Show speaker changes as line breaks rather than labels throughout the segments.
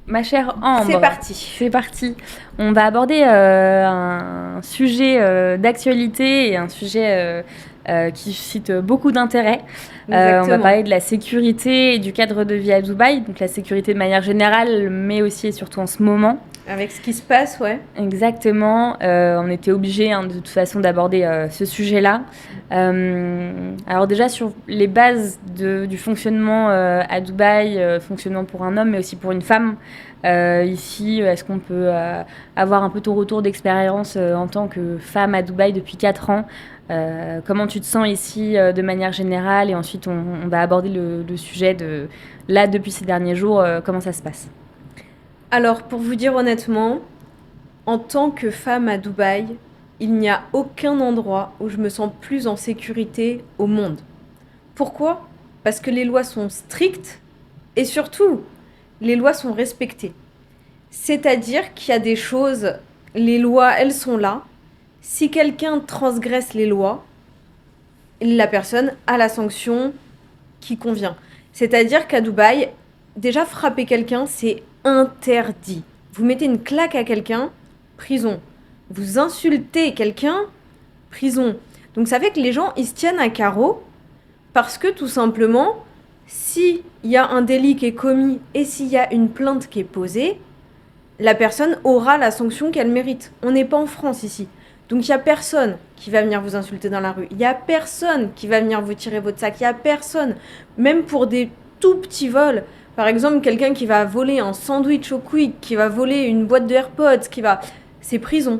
Ma chère Ambre,
C'est parti.
c'est parti. On va aborder un sujet d'actualité et un sujet qui suscite beaucoup d'intérêt. On va
Exactement.
parler de la sécurité et du cadre de vie à Dubaï, donc la sécurité de manière générale, mais aussi et surtout en ce moment.
Avec ce qui se passe, ouais.
Exactement. On était obligé de toute façon d'aborder ce sujet-là. Alors déjà sur les bases du fonctionnement à Dubaï, fonctionnement pour un homme mais aussi pour une femme. Ici, est-ce qu'on peut avoir un peu ton retour d'expérience en tant que femme à Dubaï depuis 4 ans? Comment tu te sens ici de manière générale? Et ensuite on va aborder le sujet de là depuis ces derniers jours, comment ça se passe?
Alors, pour vous dire honnêtement, en tant que femme à Dubaï, il n'y a aucun endroit où je me sens plus en sécurité au monde. Pourquoi? Parce que les lois sont strictes et surtout, les lois sont respectées. C'est-à-dire qu'il y a des choses, les lois, elles sont là. Si quelqu'un transgresse les lois, la personne a la sanction qui convient. C'est-à-dire qu'à Dubaï, déjà frapper quelqu'un, c'est interdit. Vous mettez une claque à quelqu'un, prison. Vous insultez quelqu'un, prison. Donc ça fait que les gens, ils se tiennent à carreau parce que tout simplement, s'il y a un délit qui est commis et s'il y a une plainte qui est posée, la personne aura la sanction qu'elle mérite. On n'est pas en France ici. Donc il n'y a personne qui va venir vous insulter dans la rue. Il n'y a personne qui va venir vous tirer votre sac. Il n'y a personne. Même pour des tout petits vols. Par exemple, quelqu'un qui va voler un sandwich au Quick, qui va voler une boîte de AirPods, c'est prison.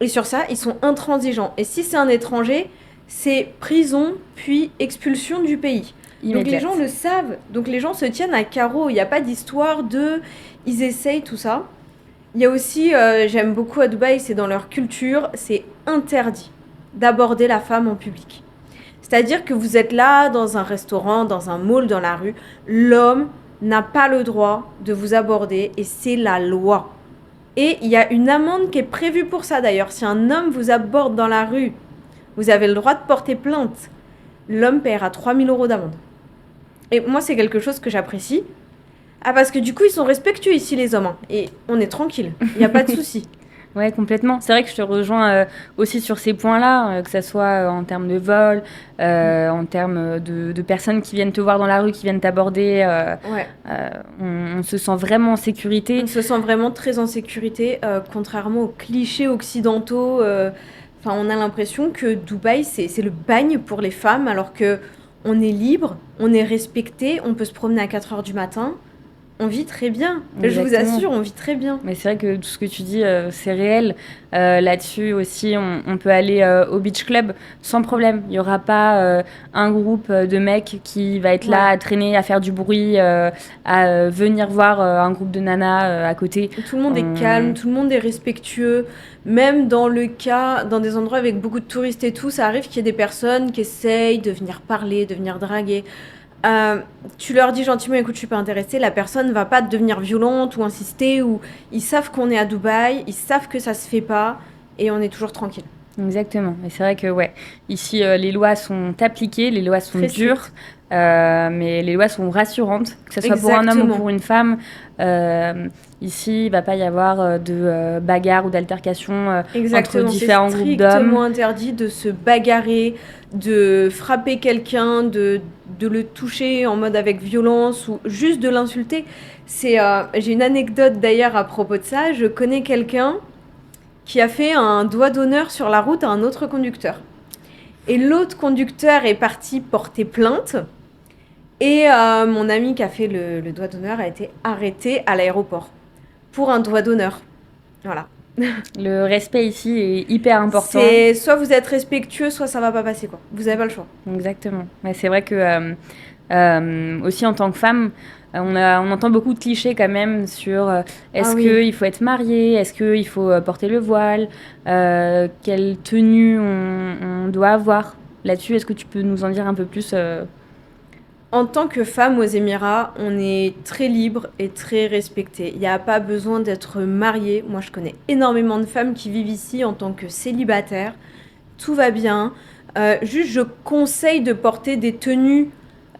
Et sur ça, ils sont intransigeants. Et si c'est un étranger, c'est prison, puis expulsion du pays. Donc les gens le savent. Donc les gens se tiennent à carreau. Il n'y a pas d'histoire de... Ils essayent tout ça. Il y a aussi, j'aime beaucoup à Dubaï, c'est dans leur culture, c'est interdit d'aborder la femme en public. C'est-à-dire que vous êtes là, dans un restaurant, dans un mall, dans la rue, l'homme n'a pas le droit de vous aborder et c'est la loi. Et il y a une amende qui est prévue pour ça d'ailleurs. Si un homme vous aborde dans la rue, vous avez le droit de porter plainte. L'homme paiera 3 000 € d'amende. Et moi, c'est quelque chose que j'apprécie. Ah, parce que du coup, ils sont respectueux ici, les hommes. Hein. Et on est tranquille. Il n'y a pas de souci.
Ouais, complètement. C'est vrai que je te rejoins aussi sur ces points-là, que ce soit en termes de vol, en termes de personnes qui viennent te voir dans la rue, qui viennent t'aborder.
Ouais.
On se sent vraiment en sécurité.
On se sent vraiment très en sécurité, contrairement aux clichés occidentaux. Enfin, on a l'impression que Dubaï, c'est le bagne pour les femmes, alors que on est libre, on est respecté, on peut se promener à 4 heures du matin. On vit très bien. Je vous
Exactement.
assure, on vit très bien.
Mais c'est vrai que tout ce que tu dis, c'est réel. Là-dessus aussi, on peut aller au beach club sans problème. Il n'y aura pas un groupe de mecs qui va être là
Ouais.
à traîner, à faire du bruit, à venir voir un groupe de nanas à côté.
Tout le monde est calme, tout le monde est respectueux. Même dans le cas, dans des endroits avec beaucoup de touristes et tout, ça arrive qu'il y ait des personnes qui essayent de venir parler, de venir draguer. Tu leur dis gentiment, écoute, je suis pas intéressée, la personne va pas devenir violente ou insister, ou ils savent qu'on est à Dubaï, ils savent que ça se fait pas, et on est toujours tranquille.
Exactement. Et c'est vrai que ouais, ici les lois sont appliquées, les lois sont
Très
dures,
strict.
mais les lois sont rassurantes, que ce soit pour un homme ou
Exactement.
pour une femme. Ici, il va pas y avoir de bagarre ou d'altercation entre
Exactement, c'est
différents groupes
strictement
d'hommes.
interdit de se bagarrer, de frapper quelqu'un, de le toucher en mode avec violence ou juste de l'insulter. J'ai une anecdote d'ailleurs à propos de ça. Je connais quelqu'un qui a fait un doigt d'honneur sur la route à un autre conducteur. Et l'autre conducteur est parti porter plainte. Et mon ami qui a fait le doigt d'honneur a été arrêté à l'aéroport pour un doigt d'honneur. Voilà.
Le respect ici est hyper important.
C'est soit vous êtes respectueux, soit ça va pas passer quoi. Vous avez pas le choix.
Exactement. Mais c'est vrai que aussi en tant que femme, on entend beaucoup de clichés quand même sur est-ce
oui.
qu'il faut être marié, est-ce qu'il faut porter le voile, quelle tenue on doit avoir. Là-dessus, est-ce que tu peux nous en dire un peu plus
En tant que femme aux Émirats, on est très libre et très respecté. Il n'y a pas besoin d'être mariée. Moi, je connais énormément de femmes qui vivent ici en tant que célibataires. Tout va bien. Juste, je conseille de porter des tenues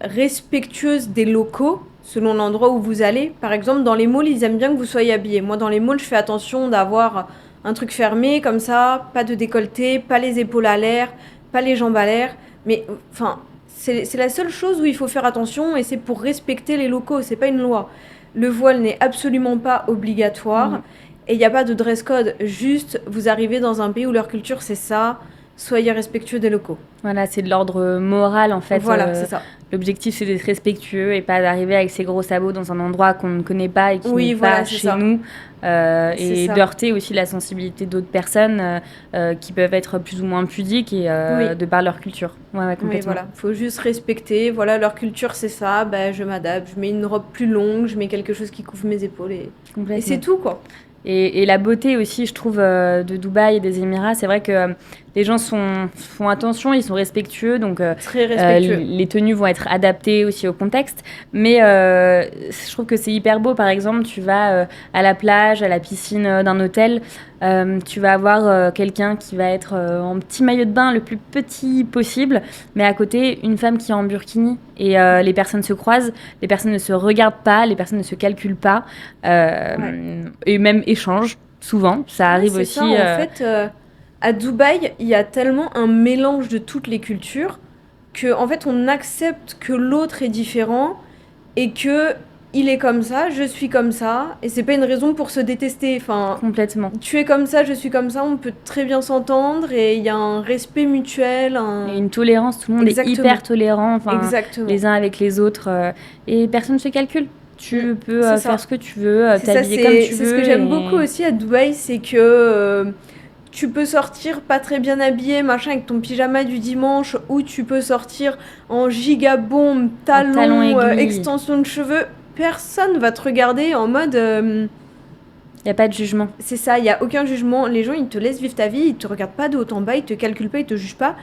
respectueuses des locaux. selon l'endroit où vous allez. Par exemple, dans les malls, ils aiment bien que vous soyez habillés. Moi, dans les malls, je fais attention d'avoir un truc fermé, comme ça, pas de décolleté, pas les épaules à l'air, pas les jambes à l'air. Mais, enfin, c'est la seule chose où il faut faire attention et c'est pour respecter les locaux, c'est pas une loi. Le voile n'est absolument pas obligatoire et il n'y a pas de dress code. Juste, vous arrivez dans un pays où leur culture, c'est ça. Soyez respectueux des locaux.
Voilà, c'est de l'ordre moral en fait.
Voilà, c'est ça.
L'objectif, c'est d'être respectueux et pas d'arriver avec ses gros sabots dans un endroit qu'on ne connaît pas et qui
Oui,
n'est
voilà,
pas
c'est
chez
ça.
nous.
C'est
Et
ça.
d'heurter aussi la sensibilité d'autres personnes qui peuvent être plus ou moins pudiques et
Oui.
de par leur culture. Ouais,
Oui,
complètement.
voilà. Faut juste respecter. Voilà, leur culture, c'est ça. Ben, je m'adapte. Je mets une robe plus longue. Je mets quelque chose qui couvre mes épaules. Et
Complètement.
c'est tout, quoi.
Et la beauté aussi, je trouve, de Dubaï et des Émirats, c'est vrai que les gens font attention, ils sont respectueux, donc
Très respectueux.
les tenues vont être adaptées aussi au contexte. Mais je trouve que c'est hyper beau. Par exemple, tu vas à la plage, à la piscine d'un hôtel, tu vas avoir quelqu'un qui va être en petit maillot de bain le plus petit possible, mais à côté, une femme qui est en burkini. Et les personnes se croisent, les personnes ne se regardent pas, les personnes ne se calculent pas, et même échangent souvent. Ça arrive
c'est
aussi.
ça. En fait, à Dubaï, il y a tellement un mélange de toutes les cultures que, en fait, on accepte que l'autre est différent et que il est comme ça, je suis comme ça, et c'est pas une raison pour se détester. Enfin,
Complètement.
tu es comme ça, je suis comme ça, on peut très bien s'entendre et il y a un respect mutuel.
Et une tolérance, tout le monde
Exactement.
est hyper tolérant,
Exactement.
les uns avec les autres, et personne ne se calcule. Tu peux
C'est ça.
faire ce que tu veux,
C'est ça,
t'habiller comme tu veux.
c'est ce que j'aime
et-
beaucoup aussi à Dubaï, c'est que tu peux sortir pas très bien habillé, machin, avec ton pyjama du dimanche, ou tu peux sortir en gigabombe,
talons
talons,
aiguilles.
extension de cheveux. Personne va te regarder en mode
Il n'y a pas de jugement.
c'est ça, il y a aucun jugement. Les gens, ils te laissent vivre ta vie, ils te regardent pas de haut en bas, ils te calculent pas, ils te jugent pas.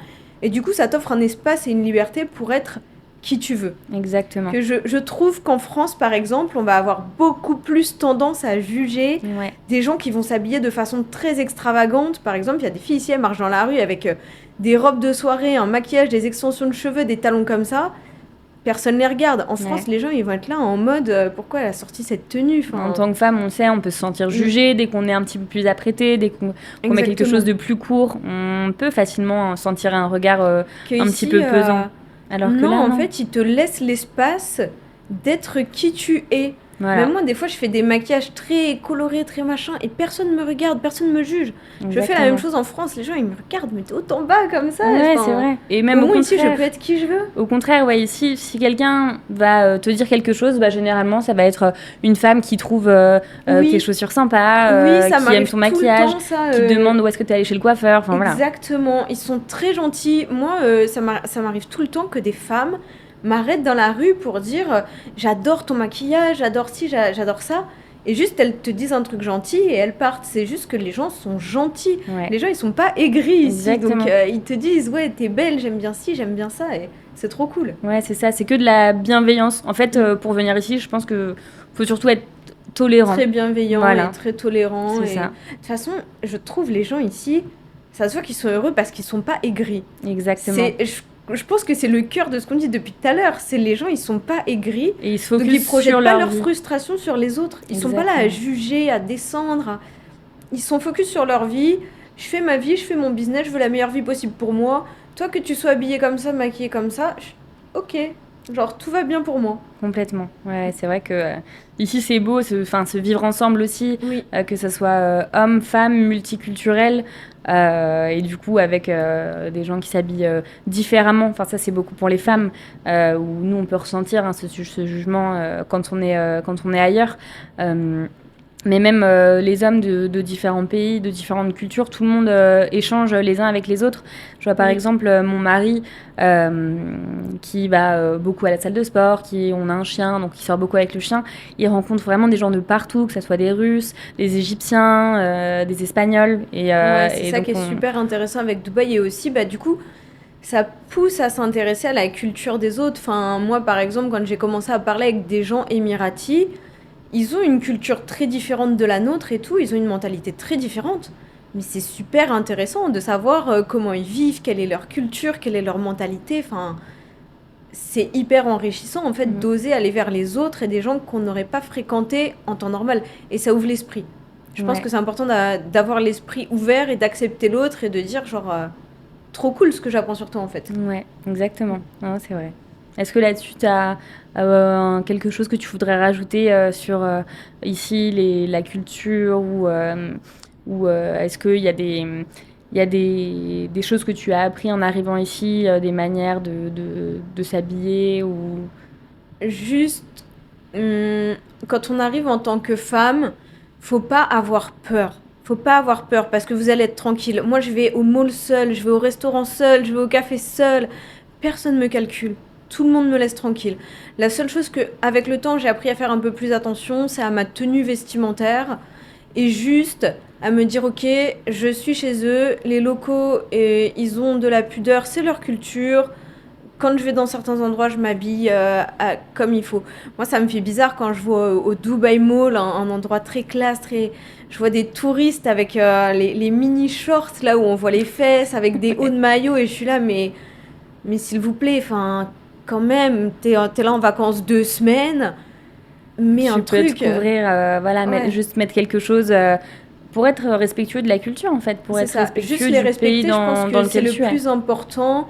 Et du coup, ça t'offre un espace et une liberté pour être qui tu veux.
Exactement.
Que je trouve qu'en France, par exemple, on va avoir beaucoup plus tendance à juger
Ouais.
des gens qui vont s'habiller de façon très extravagante. Par exemple, il y a des filles ici, elles marchent dans la rue avec des robes de soirée, un maquillage, des extensions de cheveux, des talons comme ça. Personne les regarde. En France, les gens, ils vont être là en mode pourquoi elle a sorti cette tenue.
En tant que femme, on le sait, on peut se sentir jugé dès qu'on est un petit peu plus apprêté, dès qu'on met quelque chose de plus court. On peut facilement sentir un regard un petit peu pesant. Alors que
non,
là,
en fait, ils te laissent l'espace d'être qui tu es.
Voilà.
Même moi, des fois, je fais des maquillages très colorés, très machin, et personne me regarde, personne me juge. Je fais la même chose en France, les gens, ils me regardent, mais t'es haut en bas comme ça.
Ouais,
enfin,
c'est vrai. Et même
au
au
moins,
contraire,
ici, je peux être qui je veux.
Au contraire, ouais, ici, si quelqu'un va te dire quelque chose, bah, généralement, ça va être une femme qui trouve tes chaussures sympas,
oui, ça
qui aime
m'arrive
ton
tout le
maquillage,
temps, ça,
qui te demande où est-ce que tu es allé chez le coiffeur. Enfin, voilà.
Exactement, ils sont très gentils. Moi, ça m'arrive tout le temps que des femmes m'arrêtent dans la rue pour dire j'adore ton maquillage, j'adore ci, j'adore ça. Et juste, elles te disent un truc gentil et elles partent. C'est juste que les gens sont gentils.
Ouais.
Les gens, ils sont pas aigris ici.
Exactement.
Donc, ils te disent, ouais, t'es belle, j'aime bien ci, j'aime bien ça. Et c'est trop cool.
Ouais, c'est ça. C'est que de la bienveillance. En fait, pour venir ici, je pense que faut surtout être tolérant.
Très bienveillant
Voilà.
et très tolérant.
C'est ça.
De toute façon, je trouve les gens ici, ça se voit qu'ils sont heureux parce qu'ils sont pas aigris.
Exactement.
Je pense que c'est le cœur de ce qu'on dit depuis tout à l'heure. C'est les gens, ils sont pas aigris.
Et ils se focus
Donc ils projettent
sur
pas
leur
leur
vie.
frustration sur les autres. Ils sont pas là à juger, à descendre. Ils sont focus sur leur vie. Je fais ma vie, je fais mon business, je veux la meilleure vie possible pour moi. Toi, que tu sois habillé comme ça, maquillé comme ça, ok. Genre, tout va bien pour moi.
Complètement. Ouais, c'est vrai que ici, c'est beau, se vivre ensemble aussi,
Oui.
que ce soit hommes, femmes, multiculturel, et du coup, avec des gens qui s'habillent différemment. Enfin, ça, c'est beaucoup pour les femmes, où nous, on peut ressentir ce jugement quand on est ailleurs. Mais même les hommes de différents pays, de différentes cultures, tout le monde échange les uns avec les autres. Je vois par exemple mon mari qui va beaucoup à la salle de sport, on a un chien, donc il sort beaucoup avec le chien. Il rencontre vraiment des gens de partout, que ce soit des Russes, des Égyptiens, des Espagnols.
C'est ça qui est super intéressant avec Dubaï. Et aussi, bah, du coup, ça pousse à s'intéresser à la culture des autres. Enfin, moi, par exemple, quand j'ai commencé à parler avec des gens émiratis, ils ont une culture très différente de la nôtre et tout, ils ont une mentalité très différente. Mais c'est super intéressant de savoir comment ils vivent, quelle est leur culture, quelle est leur mentalité. Enfin, c'est hyper enrichissant en fait
Mhm.
d'oser aller vers les autres et des gens qu'on n'aurait pas fréquentés en temps normal. Et ça ouvre l'esprit. Je pense
Ouais,
que c'est important d'avoir l'esprit ouvert et d'accepter l'autre et de dire genre trop cool ce que j'apprends sur toi en fait.
ouais, exactement. Non, c'est vrai. Est-ce que là-dessus, tu as quelque chose que tu voudrais rajouter sur ici la culture ou est-ce qu'il y a des choses que tu as appris en arrivant ici, des manières de s'habiller ou...
Juste, hum, quand on arrive en tant que femme, faut pas avoir peur. Faut pas avoir peur parce que vous allez être tranquille. Moi, je vais au mall seule, je vais au restaurant seule, je vais au café seule. Personne me calcule. Tout le monde me laisse tranquille. La seule chose que, avec le temps, j'ai appris à faire un peu plus attention, c'est à ma tenue vestimentaire et juste à me dire, ok, je suis chez eux, les locaux, ils ont de la pudeur, c'est leur culture. Quand je vais dans certains endroits, je m'habille comme il faut. Moi, ça me fait bizarre quand je vois au Dubai Mall, un endroit très classe, très... Je vois des touristes avec les mini shorts, là où on voit les fesses, avec des hauts de maillot, et je suis là, mais s'il vous plaît, enfin, quand même, t'es là en vacances 2 semaines, mets un
Tu peux te
truc.
couvrir, voilà,
Ouais,
juste mettre quelque chose pour être respectueux de la culture, en fait, pour
c'est
être
ça. Juste
respectueux
les
du pays
respecter, je pense
dans
que c'est
lequel
le
tu es.
plus important.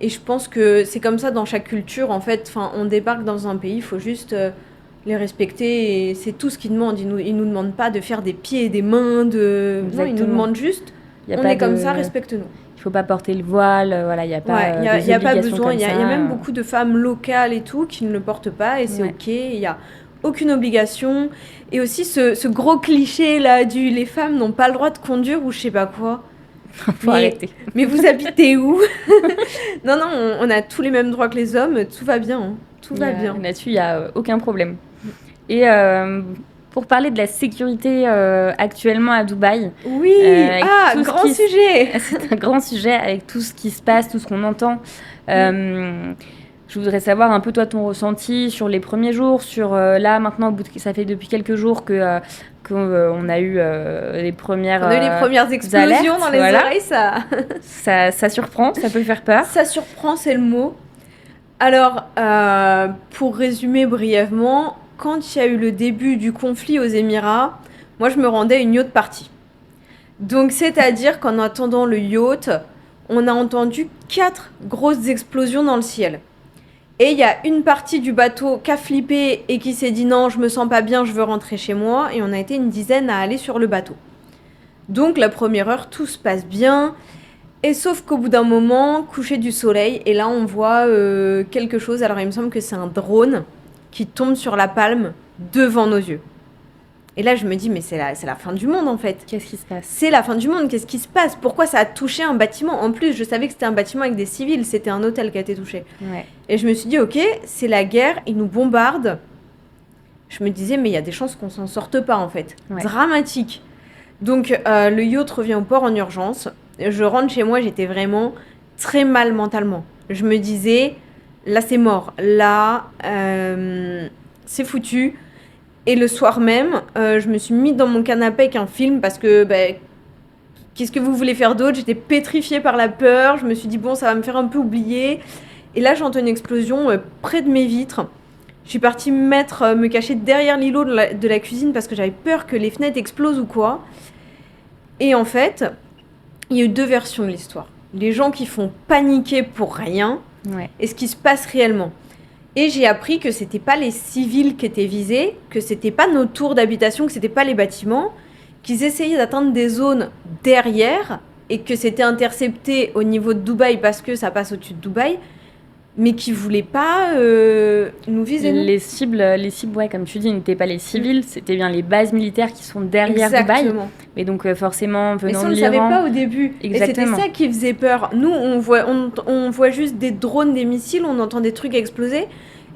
Et je pense que c'est comme ça dans chaque culture, en fait. Enfin, on débarque dans un pays, il faut juste les respecter. Et c'est tout ce qu'ils demandent. Ils nous demandent pas de faire des pieds et des mains. Non, ils nous
Exactement.
demandent juste,
Il y a
on
pas
est comme ça,
de...
respecte-nous.
Il faut pas porter le voile, voilà, il n'y a
Ouais,
pas des
y a pas
obligations
besoin.
comme
Il y a
ça.
même beaucoup de femmes locales et tout qui ne le portent pas. Et c'est
Ouais,
OK. Il y a aucune obligation. Et aussi ce gros cliché là du les femmes n'ont pas le droit de conduire ou je sais pas quoi.
faut
Mais,
arrêter.
mais vous habitez où? Non, non, on a tous les mêmes droits que les hommes, tout va bien, hein. Tout va bien.
Là-dessus, il n'y a aucun problème. Et pour parler de la sécurité actuellement à Dubaï,
Oui!
avec
Ah,
tout ce
grand
qui...
sujet!
C'est un grand sujet avec tout ce qui se passe, tout ce qu'on entend.
Mm.
Je voudrais savoir un peu toi ton ressenti sur les premiers jours, sur là maintenant, ça fait depuis quelques jours qu'on a eu les premières
On a eu les premières explosions dans
alertes.
les
Voilà,
oreilles,
ça surprend, ça peut faire peur.
ça surprend, c'est le mot. Alors, pour résumer brièvement, quand il y a eu le début du conflit aux Émirats, moi je me rendais à une yacht party. Donc, c'est-à-dire qu'en attendant le yacht, on a entendu 4 grosses explosions dans le ciel. Et il y a une partie du bateau qui a flippé et qui s'est dit non, je me sens pas bien, je veux rentrer chez moi. Et on a été une dizaine à aller sur le bateau. Donc la première heure, tout se passe bien. Et sauf qu'au bout d'un moment, coucher du soleil, et là on voit quelque chose. Alors il me semble que c'est un drone qui tombe sur la palme devant nos yeux. Et là je me dis mais c'est la fin du monde en fait.
Qu'est-ce qui se passe?
C'est la fin du monde, qu'est-ce qui se passe? Pourquoi ça a touché un bâtiment? En plus, je savais que c'était un bâtiment avec des civils, c'était un hôtel qui a été touché.
Ouais.
Et je me suis dit, ok, c'est la guerre, ils nous bombardent. Je me disais, mais il y a des chances qu'on s'en sorte pas en fait.
Ouais.
Dramatique. Donc le yacht revient au port en urgence. Je rentre chez moi, j'étais vraiment très mal mentalement. Je me disais, là c'est mort, là c'est foutu. Et le soir même, je me suis mis dans mon canapé avec un film parce que qu'est-ce que vous voulez faire d'autre? J'étais pétrifiée par la peur. Je me suis dit, bon, ça va me faire un peu oublier. Et là, j'entends une explosion près de mes vitres. Je suis partie me cacher derrière l'îlot de la cuisine parce que j'avais peur que les fenêtres explosent ou quoi. Et en fait, il y a eu 2 versions de l'histoire. Les gens qui font paniquer pour rien
Ouais.
et ce qui se passe réellement. Et j'ai appris que c'était pas les civils qui étaient visés, que c'était pas nos tours d'habitation, que c'était pas les bâtiments, qu'ils essayaient d'atteindre des zones derrière et que c'était intercepté au niveau de Dubaï parce que ça passe au-dessus de Dubaï, mais qui voulaient pas nous viser nous.
Les cibles, ouais, comme tu dis, n'étaient pas les civils, c'était bien les bases militaires qui sont derrière Dubaï.
Exactement.
Mais donc forcément,
Mais
venant
ça, on
de
ne savait
l'Iran,
pas au début.
Exactement.
Et c'était ça qui faisait peur. Nous, on voit juste des drones, des missiles, on entend des trucs exploser.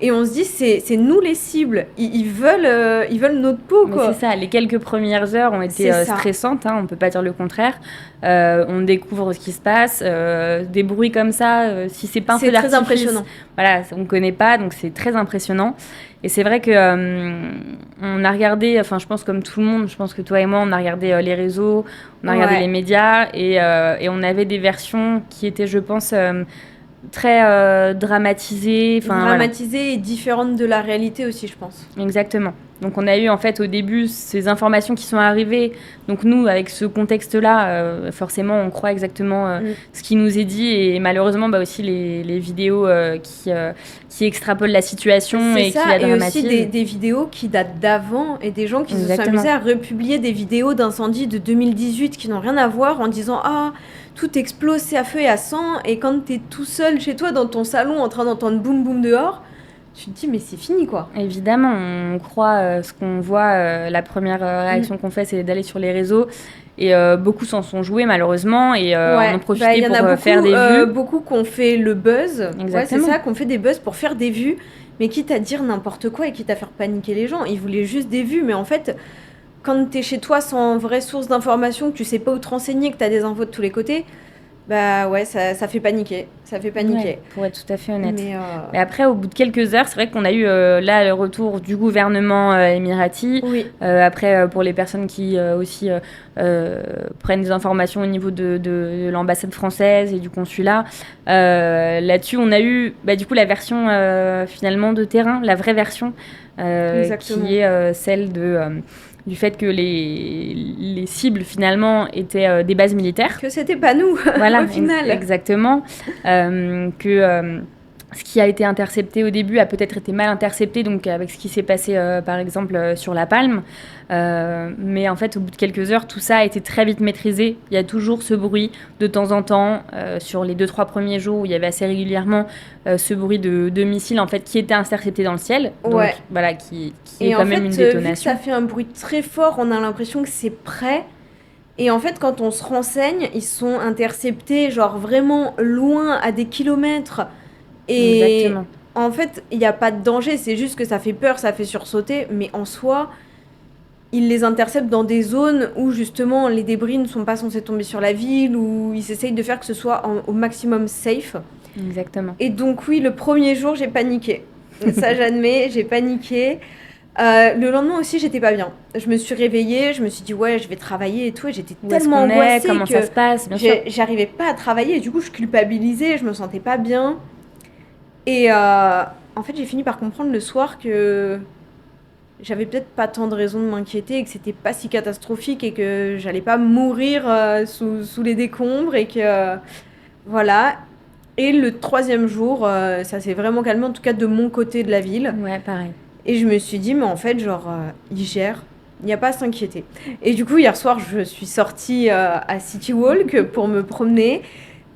Et on se dit, c'est nous les cibles. Ils veulent notre peau,
mais
quoi.
c'est ça, les quelques premières heures ont été
C'est ça.
stressantes, hein, on peut pas dire le contraire. On découvre ce qui se passe, des bruits comme ça, si c'est pas un
C'est
feu
très
d'artifice,
impressionnant.
voilà, on connaît pas, donc c'est très impressionnant. Et c'est vrai que on a regardé, enfin je pense comme tout le monde, je pense que toi et moi, on a regardé les réseaux, on a regardé
Ouais.
les médias, et on avait des versions qui étaient, je pense, très dramatisée. Voilà.
Dramatisée et différente de la réalité aussi, je pense.
Exactement. Donc on a eu en fait au début ces informations qui sont arrivées. Donc nous, avec ce contexte-là, forcément, on croit exactement ce qui nous est dit. Et malheureusement, aussi les vidéos qui extrapolent la situation
C'est
et qui
ça,
la
et aussi
dramatisent.
des vidéos qui datent d'avant et des gens qui se sont
Exactement.
amusés à republier des vidéos d'incendie de 2018 qui n'ont rien à voir en disant « Ah, tout explose, c'est à feu et à sang » et quand t'es tout seul chez toi dans ton salon en train d'entendre boum boum dehors, tu te dis mais c'est fini quoi.
Évidemment, on croit ce qu'on voit. La première réaction qu'on fait, c'est d'aller sur les réseaux. Et beaucoup s'en sont joués malheureusement et on en profitait
y en a
pour
beaucoup,
faire des vues.
beaucoup qui ont fait le buzz.
Exactement.
Ouais, c'est ça, qu'on fait des buzz pour faire des vues, mais quitte à dire n'importe quoi et quitte à faire paniquer les gens. Ils voulaient juste des vues, mais en fait, quand t'es chez toi sans vraie source d'information, que tu sais pas où te renseigner, que t'as des infos de tous les côtés, bah ouais, ça fait paniquer. Ça fait paniquer.
Ouais, pour être tout à fait honnête.
Mais
après, au bout de quelques heures, c'est vrai qu'on a eu là le retour du gouvernement émirati.
oui.
Après, pour les personnes qui aussi prennent des informations au niveau de l'ambassade française et du consulat, là-dessus, on a eu du coup la version finalement de terrain, la vraie version,
Exactement.
qui est celle du fait que les cibles finalement étaient des bases militaires.
Que c'était pas nous,
Voilà,
au final.
exactement. Que ce qui a été intercepté au début a peut-être été mal intercepté, donc avec ce qui s'est passé par exemple sur La Palme. Mais en fait, au bout de quelques heures, tout ça a été très vite maîtrisé. Il y a toujours ce bruit de temps en temps, sur les 2-3 premiers jours où il y avait assez régulièrement ce bruit de missiles en fait, qui était intercepté dans le ciel. Donc
Ouais.
voilà, qui
Et
est
en
quand
fait,
même une
vu que
détonation.
ça fait un bruit très fort, on a l'impression que c'est prêt. Et en fait, quand on se renseigne, ils sont interceptés, genre vraiment loin, à des kilomètres. Et
Exactement.
en fait, il n'y a pas de danger, c'est juste que ça fait peur, ça fait sursauter. Mais en soi, ils les interceptent dans des zones où justement les débris ne sont pas censés tomber sur la ville, où ils essayent de faire que ce soit au maximum safe.
Exactement.
Et donc oui, le premier jour, j'ai paniqué. Ça, j'admets, j'ai paniqué. Le lendemain aussi, j'étais pas bien. Je me suis réveillée, je me suis dit ouais, je vais travailler et tout, et j'étais
Où est-ce
tellement
qu'on est,
angoissée
comment
que
ça se passe, bien sûr.
j'arrivais pas à travailler. Et du coup, je culpabilisais, je me sentais pas bien. Et en fait, j'ai fini par comprendre le soir que j'avais peut-être pas tant de raisons de m'inquiéter et que c'était pas si catastrophique et que j'allais pas mourir sous les décombres et que voilà. Et le troisième jour, ça s'est vraiment calmé, en tout cas de mon côté de la ville.
Ouais, pareil.
Et je me suis dit, mais en fait, genre, ils gèrent, il n'y a pas à s'inquiéter. Et du coup, hier soir, je suis sortie à City Walk pour me promener.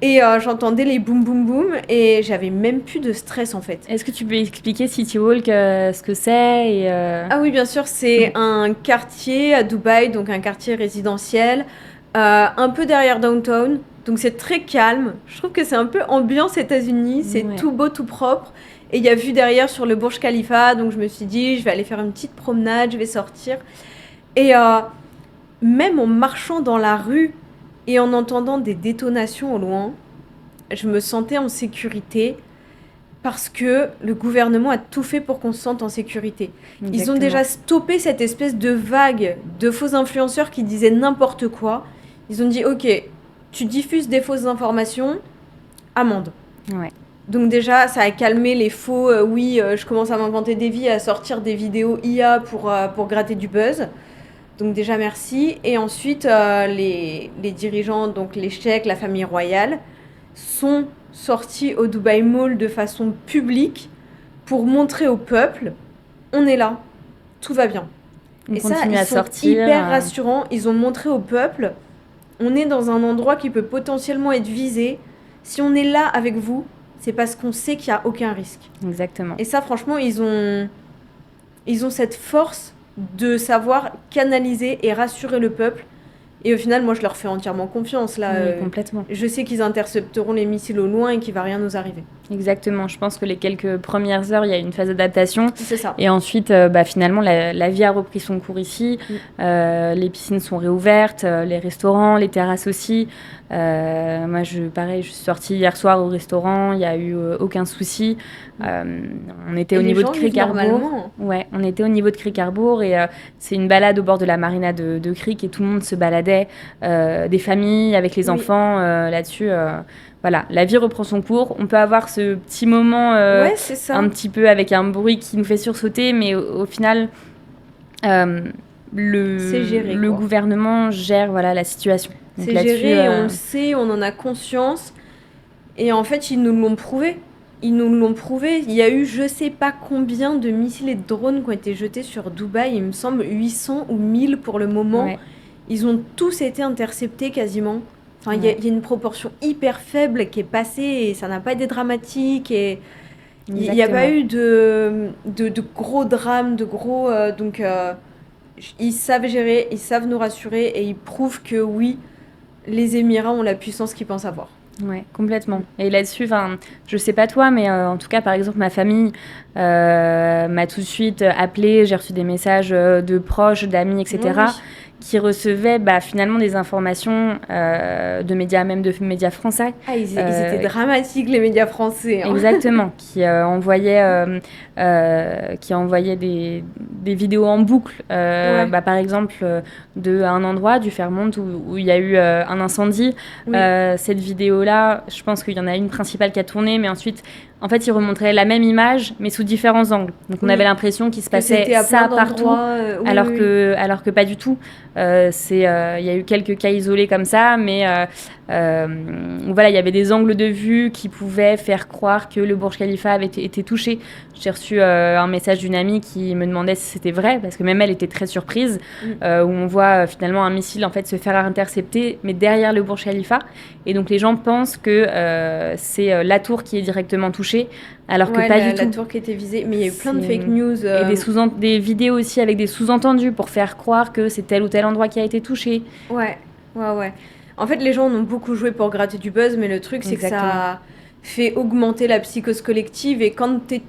Et j'entendais les boum boum boum et j'avais même plus de stress en fait.
Est-ce que tu peux expliquer City Walk, ce que c'est et
Ah oui, bien sûr, c'est un quartier à Dubaï, donc un quartier résidentiel, un peu derrière downtown. Donc c'est très calme. Je trouve que c'est un peu ambiance États-Unis. C'est
Ouais.
tout beau, tout propre. Et il y a vue derrière sur le Burj Khalifa. Donc je me suis dit, je vais aller faire une petite promenade, je vais sortir. Et même en marchant dans la rue et en entendant des détonations au loin, je me sentais en sécurité parce que le gouvernement a tout fait pour qu'on se sente en sécurité. Ils ont
Exactement.
déjà stoppé cette espèce de vague de faux influenceurs qui disaient n'importe quoi. Ils ont dit, ok, tu diffuses des fausses informations, amende.
Ouais.
Donc déjà, ça a calmé les faux, je commence à m'inventer des vies, à sortir des vidéos IA pour gratter du buzz. Donc déjà, merci. Et ensuite, les dirigeants, donc les cheikhs, la famille royale, sont sortis au Dubai Mall de façon publique pour montrer au peuple, on est là, tout va bien.
On
Et ça,
continue
ils
à
sont
sortir.
hyper rassurants. Ils ont montré au peuple, on est dans un endroit qui peut potentiellement être visé. Si on est là avec vous, c'est parce qu'on sait qu'il n'y a aucun risque.
Exactement.
Et ça, franchement, ils ont cette force de savoir canaliser et rassurer le peuple. Et au final, moi, je leur fais entièrement confiance. Là,
Oui, complètement.
je sais qu'ils intercepteront les missiles au loin et qu'il va rien nous arriver.
Exactement. Je pense que les quelques premières heures, il y a une phase d'adaptation.
C'est ça.
Et ensuite, finalement, la vie a repris son cours ici. Les piscines sont réouvertes, les restaurants, les terrasses aussi. Moi, pareil, je suis sortie hier soir au restaurant. Il n'y a eu aucun souci. On était
Et
au
les
niveau de
gens vivent
Crick-Harbour.
normalement.
Ouais, on était au niveau de Crick-Harbour et c'est une balade au bord de la marina de Crick et tout le monde se baladait, des familles avec les
Oui.
enfants là-dessus. voilà, la vie reprend son cours. On peut avoir ce petit moment
Ouais, c'est ça.
un petit peu avec un bruit qui nous fait sursauter, mais au final, euh,
C'est géré,
le
quoi.
gouvernement gère voilà, la situation. Donc
C'est
là-dessus,
géré, on le sait, on en a conscience. Et en fait, ils nous l'ont prouvé. Ils nous l'ont prouvé. Il y a eu je sais pas combien de missiles et de drones qui ont été jetés sur Dubaï. Il me semble 800 ou 1000 pour le moment.
ouais,
Ils ont tous été interceptés quasiment. Enfin,
ouais,
il y a une proportion hyper faible qui est passée et ça n'a pas été dramatique. Et il n'y a pas
exactement.
eu de gros drames, de gros... ils savent gérer, ils savent nous rassurer et ils prouvent que oui, les Émirats ont la puissance qu'ils pensent avoir.
Ouais, complètement. Et là-dessus, enfin, je sais pas toi, mais en tout cas, par exemple, ma famille m'a tout de suite appelé. J'ai reçu des messages de proches, d'amis, etc.,
Oui.
qui recevaient bah, finalement des informations de médias, même de médias français.
Ah, ils étaient dramatiques, les médias français, hein.
Exactement, qui envoyaient des vidéos en boucle,
Ouais,
bah, par exemple, d'un endroit, du Fairmont, où il y a eu un incendie.
oui.
Cette vidéo-là, je pense qu'il y en a une principale qui a tourné, mais ensuite, en fait, ils remontraient la même image, mais sous différents angles. Donc, on avait
Oui.
l'impression qu'il se
Que
passait
c'était à plein
ça partout,
d'endroits. Oui, oui, oui.
alors que pas du tout. Il y a eu quelques cas isolés comme ça, mais où, voilà, il y avait des angles de vue qui pouvaient faire croire que le Burj Khalifa avait été touché. J'ai reçu un message d'une amie qui me demandait si c'était vrai, parce que même elle était très surprise,
Mm.
où on voit finalement un missile en fait se faire intercepter, mais derrière le Burj Khalifa. Et donc les gens pensent que c'est la tour qui est directement touchée, alors que
Ouais,
pas du
la
tout.
tour qui était visée. Mais il y a eu plein de
C'est-
fake news.
Et des vidéos aussi avec des sous-entendus pour faire croire que c'est tel ou tel endroit qui a été touché.
Ouais, ouais, ouais. En fait, les gens en ont beaucoup joué pour gratter du buzz, mais le truc, c'est que
Exactement.
ça fait augmenter la psychose collective. Et quand t'es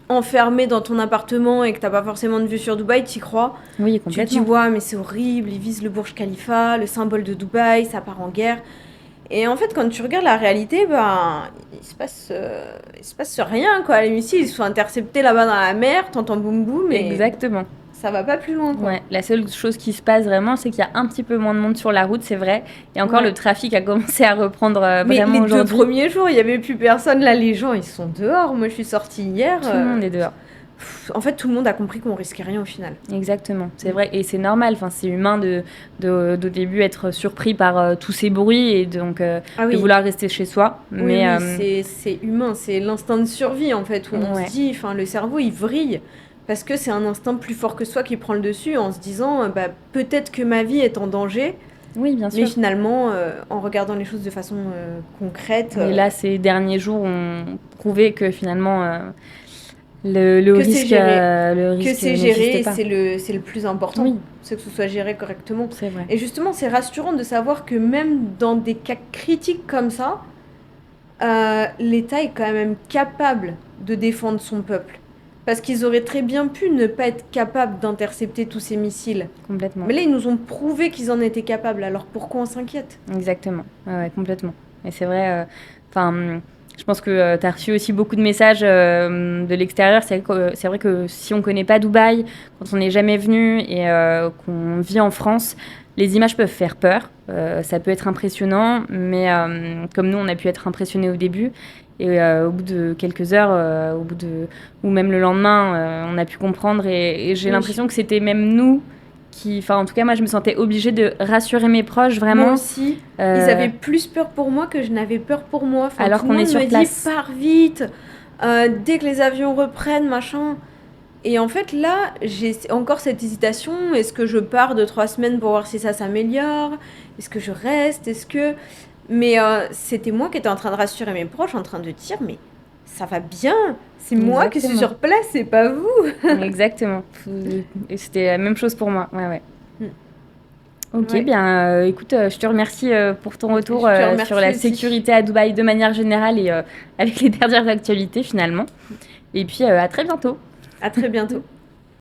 enfermé dans ton appartement et que t'as pas forcément de vue sur Dubaï, t'y crois.
Oui,
Tu te dis,
complètement.
ouais, mais c'est horrible, ils visent le Burj Khalifa, le symbole de Dubaï, ça part en guerre. Et en fait, quand tu regardes la réalité, ben, il se passe rien, quoi. Les missiles, ils sont interceptés là-bas dans la mer, t'entends boum boum, mais
Exactement.
ça va pas plus loin, quoi.
Ouais, la seule chose qui se passe vraiment, c'est qu'il y a un petit peu moins de monde sur la route, c'est vrai. Et encore, le
Ouais.
trafic a commencé à reprendre
Mais
vraiment
les 2
aujourd'hui.
premiers jours, il y avait plus personne. Là, les gens, ils sont dehors. Moi, je suis sortie hier.
Tout le monde est dehors.
En fait, tout le monde a compris qu'on risquait rien au final.
Exactement, c'est
Mm.
vrai. Et c'est normal, enfin, c'est humain de début être surpris par tous ces bruits et donc
Ah
de
oui,
vouloir rester chez soi.
oui,
Mais
oui, c'est humain. C'est l'instinct de survie, en fait, où on se
ouais,
dit, enfin, le cerveau, il vrille. Parce que c'est un instinct plus fort que soi qui prend le dessus en se disant, bah, peut-être que ma vie est en danger.
oui, bien
Mais
sûr.
finalement, en regardant les choses de façon concrète,
Et là, ces derniers jours ont prouvé que finalement,
que c'est géré.
le
Que
risque
c'est géré
n'existait
et
pas.
c'est le plus important.
Oui,
C'est que ce soit géré correctement.
c'est vrai.
Et justement, c'est rassurant de savoir que même dans des cas critiques comme ça, l'État est quand même capable de défendre son peuple. Parce qu'ils auraient très bien pu ne pas être capables d'intercepter tous ces missiles.
Complètement.
Mais là, ils nous ont prouvé qu'ils en étaient capables. Alors pourquoi on s'inquiète?
Exactement, ouais, ouais, complètement. Et c'est vrai, enfin, je pense que tu as reçu aussi beaucoup de messages de l'extérieur. C'est vrai que si on connaît pas Dubaï, quand on n'est jamais venu et qu'on vit en France, les images peuvent faire peur. Ça peut être impressionnant, mais comme nous, on a pu être impressionnés au début. Et au bout de quelques heures, ou même le lendemain, on a pu comprendre. Et j'ai
Oui.
l'impression que c'était même nous enfin, en tout cas, moi, je me sentais obligée de rassurer mes proches
Moi
vraiment.
aussi. Ils
Euh,
avaient plus peur pour moi que je n'avais peur pour moi. Enfin,
alors
tout le
qu'on est
monde
sur
me dit
place.
pars vite, dès que les avions reprennent, machin. Et en fait, là, j'ai encore cette hésitation. Est-ce que je pars de 3 semaines pour voir si ça s'améliore? Est-ce que je reste? Est-ce que... Mais c'était moi qui étais en train de rassurer mes proches, en train de dire, mais ça va bien. C'est moi qui suis
Exactement.
sur place, c'est pas vous.
Exactement. Et c'était la même chose pour moi. Ouais, ouais. Ok,
Ouais.
bien, écoute, je te remercie pour ton retour
Je te
sur
remercie
la
aussi.
sécurité à Dubaï de manière générale et avec les dernières actualités finalement. Et puis à très bientôt.
À très bientôt.